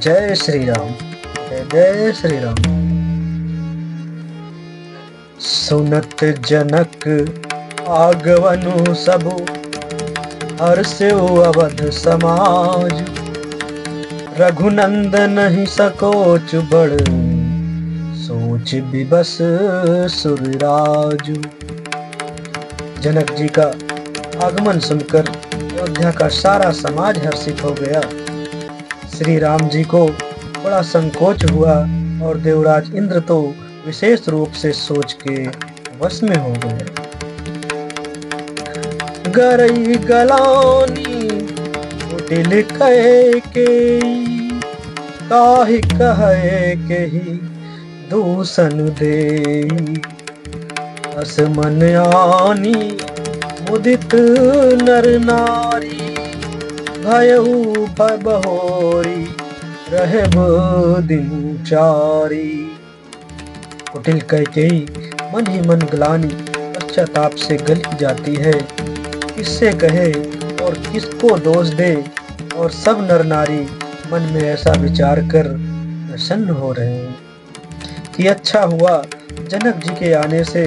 जय श्री राम। जय जय श्री राम। सुनत जनक आगवनु सबु, हर्षउ अवध समाज। रघुनंदन ही सकोच बड़, सोच विबस सुरराजु। जनक जी का आगमन सुनकर अयोध्या का सारा समाज हर्षित हो गया। श्री राम जी को बड़ा संकोच हुआ और देवराज इंद्र तो विशेष रूप से सोच के वश में हो गए। गरई गलानी कुटिल कहे के, काहि कहे के ही दूषण देई। अस मन आनी मुदित नर नारी, भयउ भय बहोरी रहब दिनचारी। कुटिल कैकेयी मन ही मन ग्लानि पश्चाताप से गली जाती है। किससे कहे और किसको दोष दे, और सब नर नारी मन में ऐसा विचार कर प्रसन्न हो रहे हैं कि अच्छा हुआ जनक जी के आने से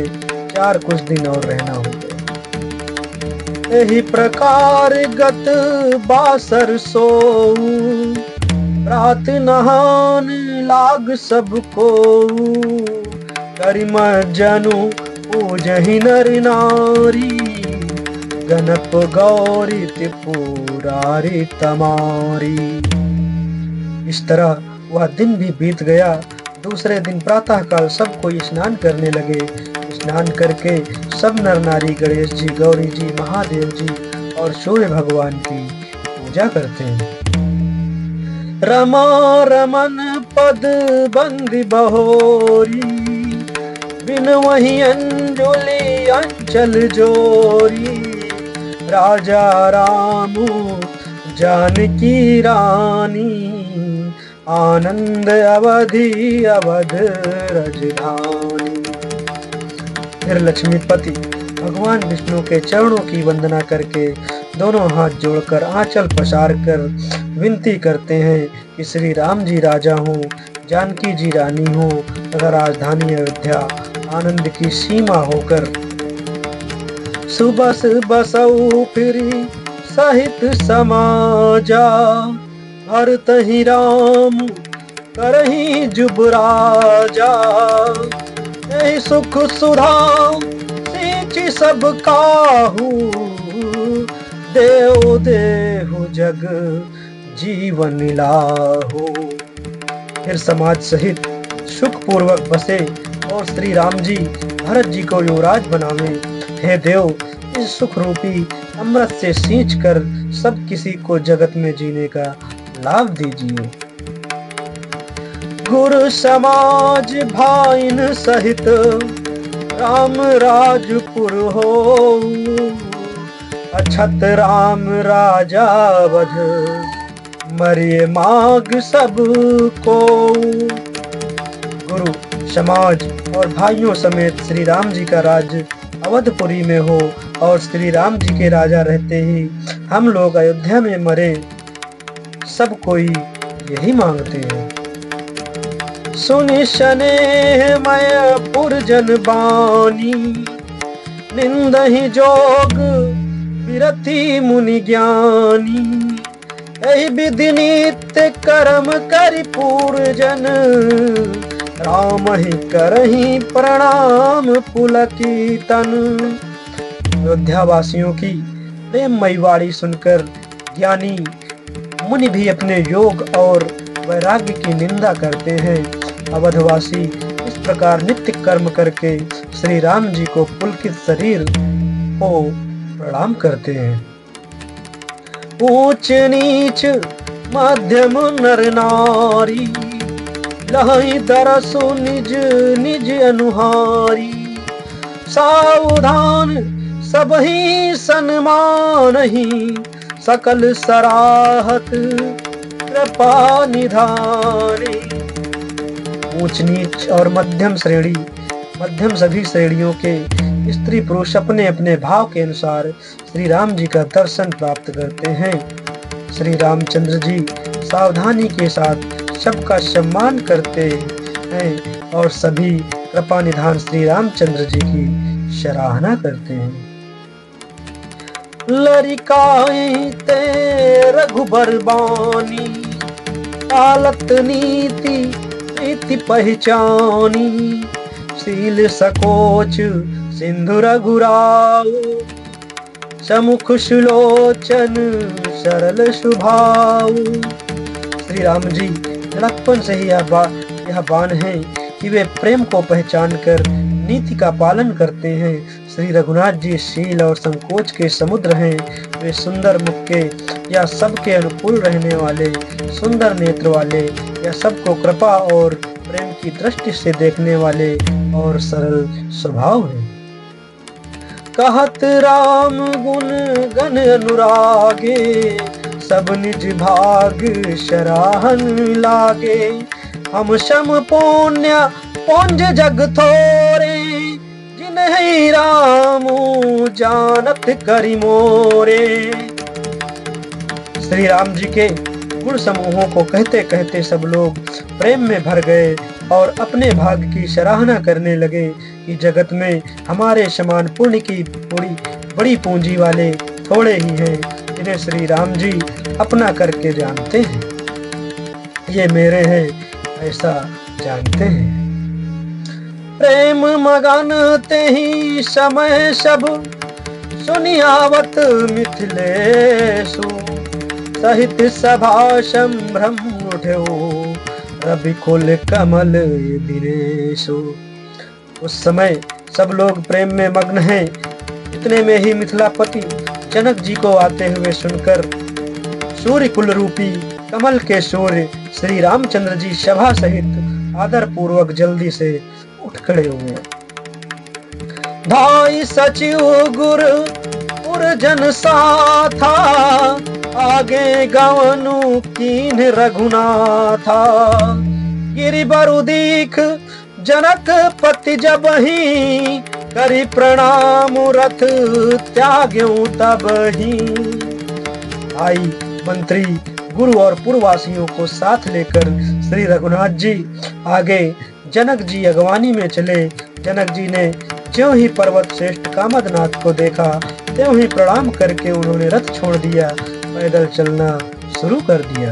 चार कुछ दिन और रहना होगा। यही प्रकार गत बासर सोऊ, प्रात नहान लाग सबको। करिम जनु पूजहि नर नारी, गणप गौरी त्रिपुरारी तमारी। इस तरह वह दिन भी बीत गया। दूसरे दिन प्रातः काल सब कोई स्नान करने लगे। स्नान करके सब नर नारी गणेश जी, गौरी जी, महादेव जी और सूर्य भगवान की पूजा करते हैं। रमा रमन पद बंदी बहोरी, बिन वही अंजुलि अंचल जोरी। राजा रामू जानकी रानी, आनंद अवधि अवध रजधानी। फिर लक्ष्मीपति भगवान विष्णु के चरणों की वंदना करके दोनों हाथ जोड़कर आंचल पसार कर विनती करते हैं कि श्री राम जी राजा हों, जानकी जी रानी हो तथा राजधानी अयोध्या आनंद की सीमा होकर। सुबस बसऊ फिरी सहित समाजा, भरत ही राम करही जुबराजा। यही सुख सुधा सींची सब काहू, देव देहु जग जीवन लाहू। फिर समाज सहित सुख पूर्वक बसे और श्री राम जी भरत जी को युवराज बनावे। हे देव, इस सुख रूपी अमृत से सींच कर सब किसी को जगत में जीने का लाभ दीजिए। गुरु समाज भाइन सहित राम राजपुर हो, अछत राम राजा वध मरिए माग सब को। गुरु समाज और भाइयों समेत श्री राम जी का राज्य अवधपुरी में हो और श्री राम जी के राजा रहते ही हम लोग अयोध्या में मरे, सब कोई यही मांगते हैं। सुनि स्नेह मय पुरजन बानी, निंदहि जोग विरति मुनि ज्ञानी। यही विधि नित्य कर्म करि पूरजन, राम ही करहि प्रणाम पुलकी तन। अयोध्या वासियों की प्रेममयी वाणी सुनकर ज्ञानी मुनि भी अपने योग और वैराग्य की निंदा करते हैं। अवधवासी इस प्रकार नित्य कर्म करके श्री राम जी को पुलकित शरीर को प्रणाम करते हैं। ऊंच नीच मध्यम नर नारी, लहई दरसु निज निज अनुहारी। सावधान सबहि सन्मान ही, सकल सराहत कृपा निधानी। ऊंच नीच और मध्यम सभी श्रेणियों के स्त्री पुरुष अपने अपने भाव के अनुसार श्री राम जी का दर्शन प्राप्त करते हैं। श्री रामचंद्र जी सावधानी के साथ सबका सम्मान करते हैं और सभी कृपा निधान श्री रामचंद्र जी की सराहना करते हैं। लरिकाई ते रघुबर बानी, पालत नीति प्रीति पहचानी, शील सकोच सिंधु रघुराव, समुख सुलोचन सरल स्वभाव। श्री राम जी लड़कपन से ही यह बान है कि वे प्रेम को पहचान कर नीति का पालन करते हैं। श्री रघुनाथ जी शील और संकोच के समुद्र हैं। वे सुंदर मुख के या सबके अनुकूल रहने वाले, सुंदर नेत्र वाले या सबको कृपा और प्रेम की दृष्टि से देखने वाले और सरल स्वभाव हैं। कहत राम गुण गण अनुरागे, सब निज भाग सराहन लागे। हम सम पुण्य पुंज जग थोरे, जिन्हें राम जानत करि मोरे। श्री राम जी के गुण समूहों को कहते कहते सब लोग प्रेम में भर गए और अपने भाग्य की सराहना करने लगे कि जगत में हमारे समान पुण्य की बड़ी पूंजी वाले थोड़े ही हैं, जिन्हें श्री राम जी अपना करके जानते हैं। ये मेरे हैं ऐसा जानते हैं। प्रेम मगन ते ही समय सब, सुनियावत मिथिलेशु। सहित सभा संभ्रम उठो, रवि कुल कमल दिनेशु। उस समय सब लोग प्रेम में मग्न हैं। इतने में ही मिथिलापति जनक जी को आते हुए सुनकर सूर्य कुल रूपी कमल के सूर्य श्री रामचंद्र जी सभा सहित आदर पूर्वक जल्दी से उठ खड़े हुए। धाई सचिव गुर पुरजन साथा, आगे गवनु कीन रघुनाथा। गिरि बरु दीख जनक पति जबहि, करि प्रणाम रथ त्याग्यों तबहि। आई मंत्री गुरु और पुरवासियों को साथ लेकर श्री रघुनाथ जी आगे जनक जी अगवानी में चले। जनक जी ने ज्यों ही पर्वत श्रेष्ठ कामदनाथ को देखा, त्यों ही प्रणाम करके उन्होंने रथ छोड़ दिया, पैदल चलना शुरू कर दिया।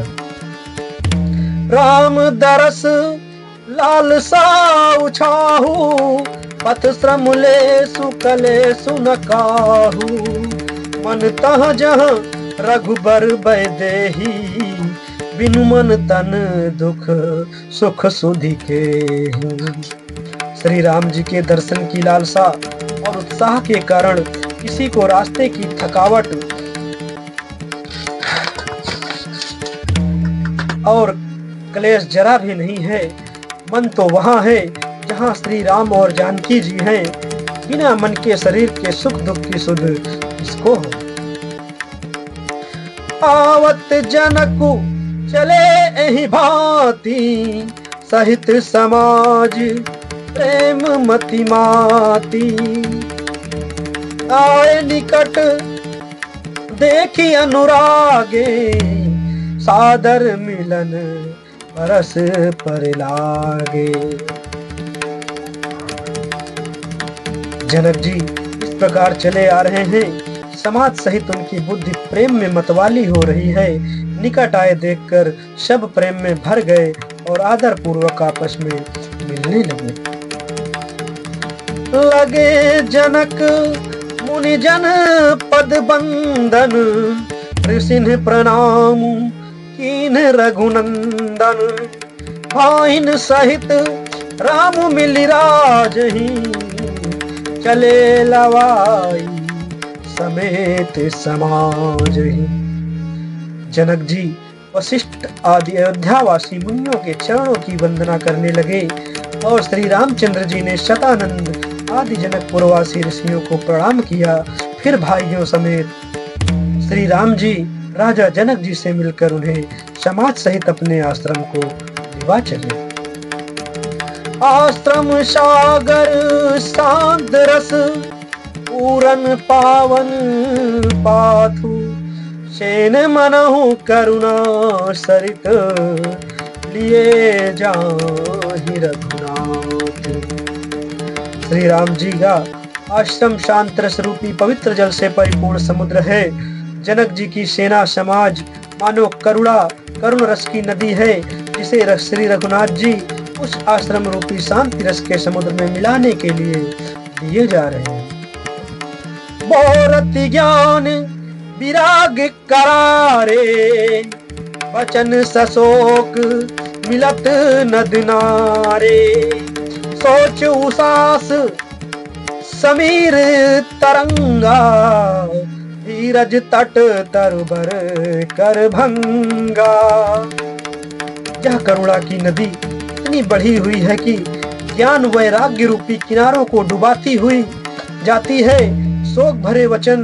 राम दरस लालसा उछाहू, पथ श्रम ले सुकले सुनकाहू। मन तह जहाँ रघुबर बैदेही, बिनु मन तन दुख सुख सुधि के। श्री राम जी के दर्शन की लालसा और उत्साह के कारण किसी को रास्ते की थकावट और क्लेश जरा भी नहीं है। मन तो वहाँ है जहाँ श्री राम और जानकी जी हैं। बिना मन के शरीर के सुख दुख की सुध इसको हो। आवत जनकु चले एहि भांति, सहित समाज प्रेम मति माती। आए निकट देखी अनुरागे, सादर मिलन परस पर लागे। जनक जी इस प्रकार चले आ रहे हैं। समाज सहित उनकी बुद्धि प्रेम में मतवाली हो रही है। निकट आए देखकर सब प्रेम में भर गए और आदर पूर्वक आपस में मिलने लगे। जनक मुनि जन पद बंदन, ऋषिन प्रणाम कीन रघुनंदन। भाइन सहित राम मिलि राजहि, चले लवाई समेत समाज ही। जनक जी वशिष्ठ आदि अयोध्यावासी मुनियों के चरणों की वंदना करने लगे और श्री रामचंद्र जी ने शतानंद आदि जनकपुरवासी ऋषियों को प्रणाम किया। फिर भाइयों समेत श्री राम जी राजा जनक जी से मिलकर उन्हें समाज सहित अपने आश्रम को विवाह चले। आश्रम सागर शांत रस, पूरन पावन पाथु। सेन मनहु करुणा सरित, लिए जाहि रघुनाथ। श्री राम जी का आश्रम शांत रस रूपी पवित्र जल से परिपूर्ण समुद्र है। जनक जी की सेना समाज मानो करुण रस की नदी है, जिसे श्री रघुनाथ जी उस आश्रम रूपी शांति रस के समुद्र में मिलाने के लिए दिए जा रहे हैं। बहुरति ज्ञान विराग करारे, वचन सशोक मिलत नद नारे। सोच उसास समीर तरंगा, धीरज तट तरबर कर भंगा। यह करुणा की नदी इतनी बढ़ी हुई है कि ज्ञान वैराग्य रूपी किनारों को डुबाती हुई जाती है। शोक भरे वचन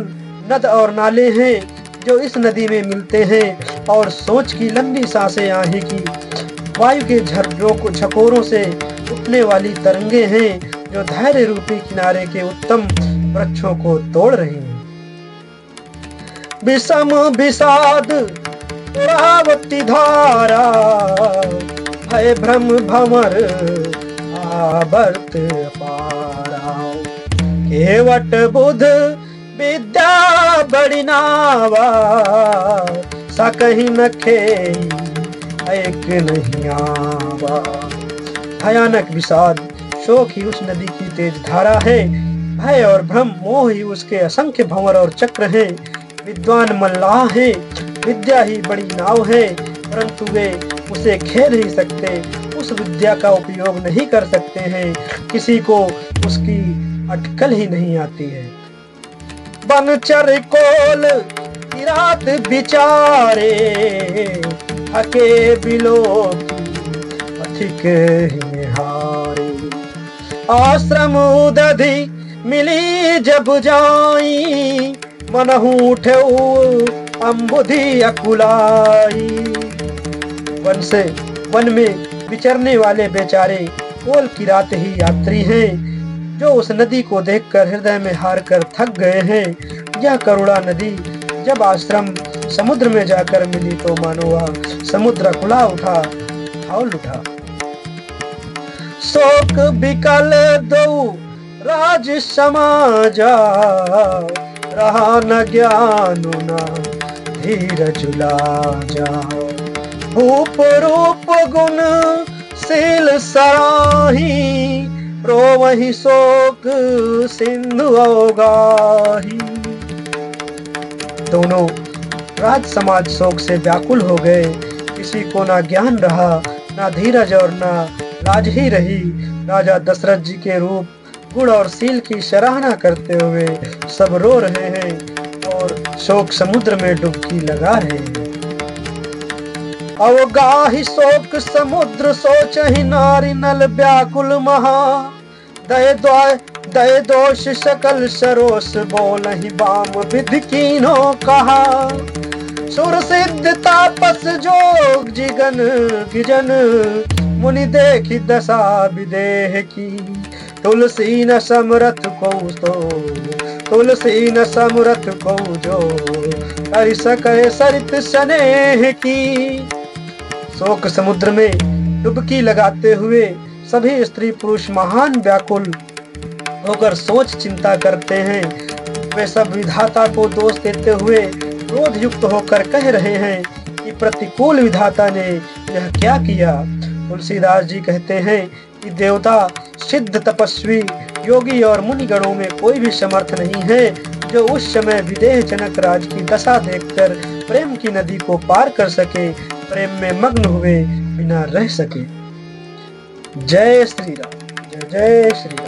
नद और नाले हैं जो इस नदी में मिलते हैं, और सोच की लंबी सांसें आही की वायु के झकोरों से उठने वाली तरंगे हैं, जो धैर्य रूपी किनारे के उत्तम वृक्षों को तोड़ रही हैं। विषम विषाद पुरावती धारा, भय भ्रम भंवर आवर्त पारा। केवट बुध विद्या बड़ी नावा, सकहि न खेई एक नहीं आवा। भयानक विषाद शोक ही उस नदी की तेज धारा है, भय और भ्रम मोह ही उसके असंख्य भंवर और चक्र हैं। विद्वान मल्लाह है, विद्या ही बड़ी नाव है, परंतु वे उसे खेल नहीं सकते, उस विद्या का उपयोग नहीं कर सकते हैं। किसी को उसकी अटकल ही नहीं आती है। बनचर कोल किरात बिचारे, हके बिलो अधिक हारे। आश्रम उदधि मिली जब जाई, मनहु उठेउ अम्बुधि अकुलाई। वन में विचरने वाले बेचारे कोल की रात ही यात्री हैं, जो उस नदी को देखकर हृदय में हार कर थक गए हैं। यह करुणा नदी जब आश्रम समुद्र में जाकर मिली तो मानो वह समुद्र खुला उठा, हाल उठा। शोक बिकल दो राज समाजा, रहा न ज्ञान न धीरज लाजा। भूप रूप गुण शील सराही, रोवहि शोक सिंधु अवगाही। दोनों राज समाज शोक से व्याकुल हो गए। किसी को ना ज्ञान रहा, ना धीरज और ना लाज ही रही। राजा दशरथ जी के रूप गुण और शील की सराहना करते हुए सब रो रहे हैं और शोक समुद्र में डुबकी लगा रहे हैं। अवगाही शोक समुद्र सोचहि नारी नल व्याकुल महा। दय दोष सकल सरोस बोलहि बाम विधि कीन्हो कहा। सुर सिद्ध तापस जोग जिगन गिजन, मुनि देखि दशा विदेह की। तुलसी न समरथ को तो तुलसी न समरथ को जो, कर सके सरित स्नेह की। शोक समुद्र में डुबकी लगाते हुए सभी स्त्री पुरुष महान व्याकुल होकर सोच चिंता करते हैं। वे सब विधाता को दोष देते हुए क्रोध युक्त होकर कह रहे हैं कि प्रतिकूल विधाता ने यह क्या किया। तुलसीदास जी कहते हैं कि देवता, सिद्ध, तपस्वी, योगी और मुनिगणों में कोई भी समर्थ नहीं है जो उस समय विदेह जनक राज की दशा देखकर प्रेम की नदी को पार कर सके, प्रेम में मग्न हुए बिना रह सके। जय श्री राम, जय जय श्री राम।